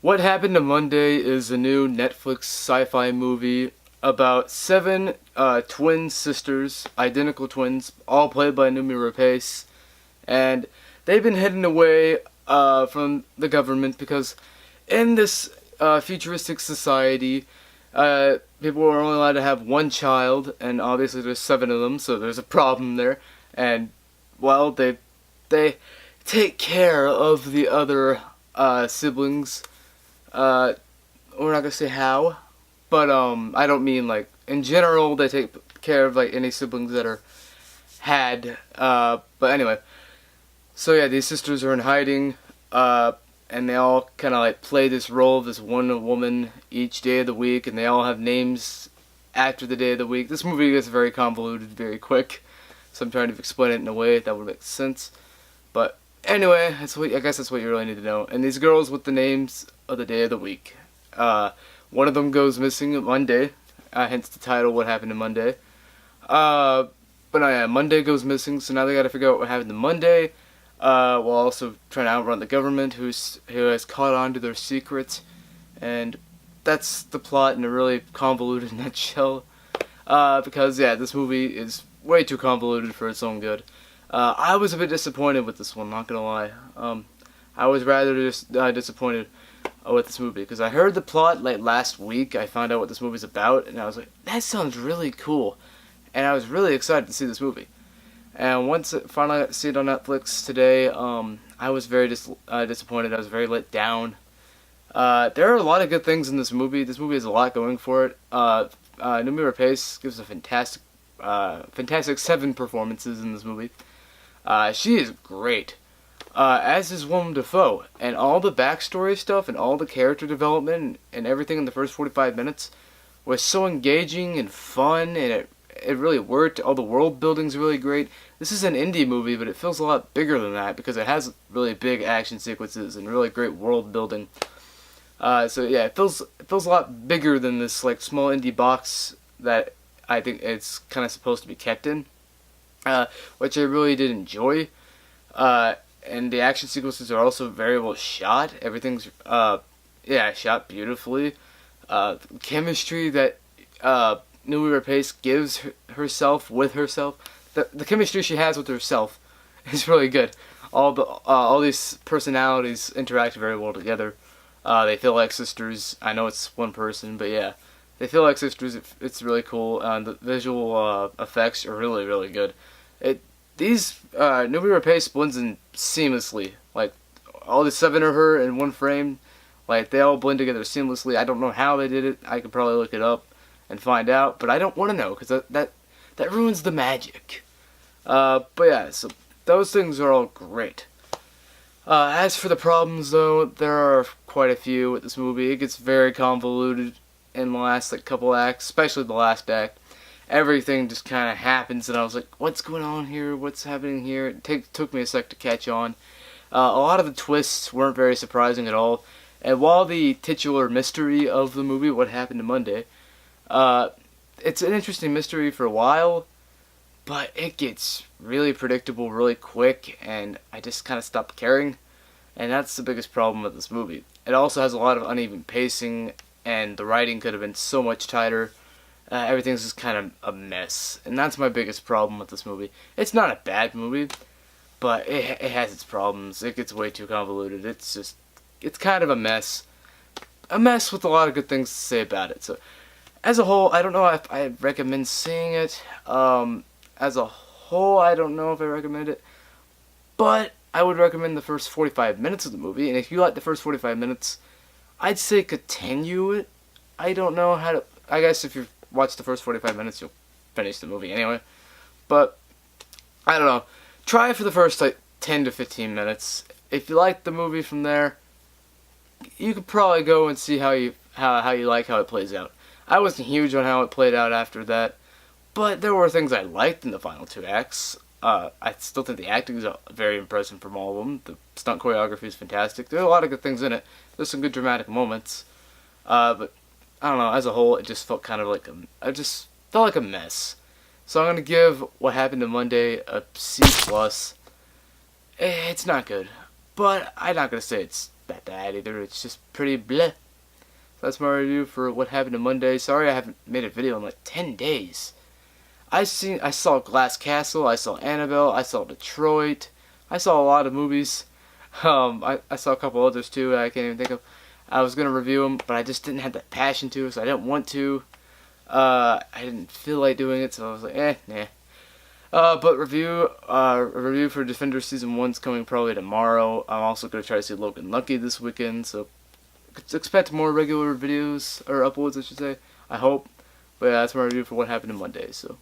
What Happened to Monday is a new Netflix sci-fi movie about seven twin sisters, identical twins, all played by Numi Rapace, and they've been hidden away from the government because in this futuristic society, people are only allowed to have one child, and obviously there's seven of them, so there's a problem there. And well, they take care of the other siblings. We're not gonna say how, but I don't mean like in general they take care of like any siblings that are had. But anyway, so yeah, these sisters are in hiding, and they all kind of like play this role of this one woman each day of the week, and they all have names after the day of the week. This movie gets very convoluted very quick, so I'm trying to explain it in a way that would make sense. But anyway, I guess that's what you really need to know. And these girls with the names of the day of the week. One of them goes missing Monday, hence the title, What Happened to Monday. But no, yeah, Monday goes missing, so now they gotta figure out what happened to Monday, while also trying to outrun the government who has caught on to their secrets. And that's the plot in a really convoluted nutshell. Because, yeah, this movie is way too convoluted for its own good. I was a bit disappointed with this one, not gonna lie. I was rather disappointed with this movie because I heard the plot like last week. I found out what this movie's about, and I was like, that sounds really cool, and I was really excited to see this movie. And once it finally got to see it on Netflix today, I was very disappointed. I was very let down. There are a lot of good things in this movie. This movie has a lot going for it. Numi Rapace gives a fantastic 7 performances in this movie. She is great. As is Willem Dafoe, and all the backstory stuff and all the character development and everything in the first 45 minutes was so engaging and fun, and it really worked. All the world building's really great. This is an indie movie, but it feels a lot bigger than that because it has really big action sequences and really great world building. So yeah, it feels a lot bigger than this like small indie box that I think it's kind of supposed to be kept in, which I really did enjoy. And the action sequences are also very well shot. Everything's, shot beautifully. The chemistry that Numi Rapace gives herself with herself, the chemistry she has with herself is really good. All these personalities interact very well together. They feel like sisters. I know it's one person, but yeah, they feel like sisters. It's really cool. The visual effects are really, really good. Numi Rapace blends in seamlessly. Like, all the 7 of her in one frame, like, they all blend together seamlessly. I don't know how they did it. I could probably look it up and find out, but I don't want to know, because that ruins the magic. But yeah, so those things are all great. As for the problems, though, there are quite a few with this movie. It gets very convoluted in the last, couple acts, especially the last act. Everything just kind of happens, and I was like, what's going on here? What's happening here? It took me a sec to catch on. A lot of the twists weren't very surprising at all. And while the titular mystery of the movie, What Happened to Monday, it's an interesting mystery for a while, but it gets really predictable really quick, and I just kind of stopped caring. And that's the biggest problem with this movie. It also has a lot of uneven pacing, and the writing could have been so much tighter. Everything's just kind of a mess, and that's my biggest problem with this movie. It's not a bad movie, but it has its problems. It gets way too convoluted. It's kind of a mess with a lot of good things to say about it. So, as a whole, I don't know if I recommend seeing it. As a whole, I don't know if I recommend it, but I would recommend the first 45 minutes of the movie, and if you like the first 45 minutes, I'd say continue it. I don't know how to, I guess if you've watched the first 45 minutes, you'll finish the movie anyway, but I don't know, try it for the first 10 to 15 minutes. If you like the movie from there, you could probably go and see how you like how it plays out. I wasn't huge on how it played out after that, but there were things I liked in the final 2 acts. I still think the acting is very impressive from all of them. The stunt choreography is fantastic. There are a lot of good things in it. There's some good dramatic moments. But, I don't know, as a whole, it just felt kind of like a mess. So I'm going to give What Happened to Monday a C+. It's not good, but I'm not going to say it's bad. that bad either. It's just pretty bleh. So that's my review for What Happened on Monday. Sorry I haven't made a video in like 10 days. I saw Glass Castle, I saw Annabelle, I saw Detroit, I saw a lot of movies. I saw a couple others too that I can't even think of. I was gonna review them, but I just didn't have that passion to, so I didn't want to. I didn't feel like doing it, so I was like, nah. But a review for Defenders Season 1's coming probably tomorrow. I'm also gonna try to see Logan Lucky this weekend, so expect more regular videos, or uploads I should say, I hope. But yeah, that's my review for What Happened on Monday, so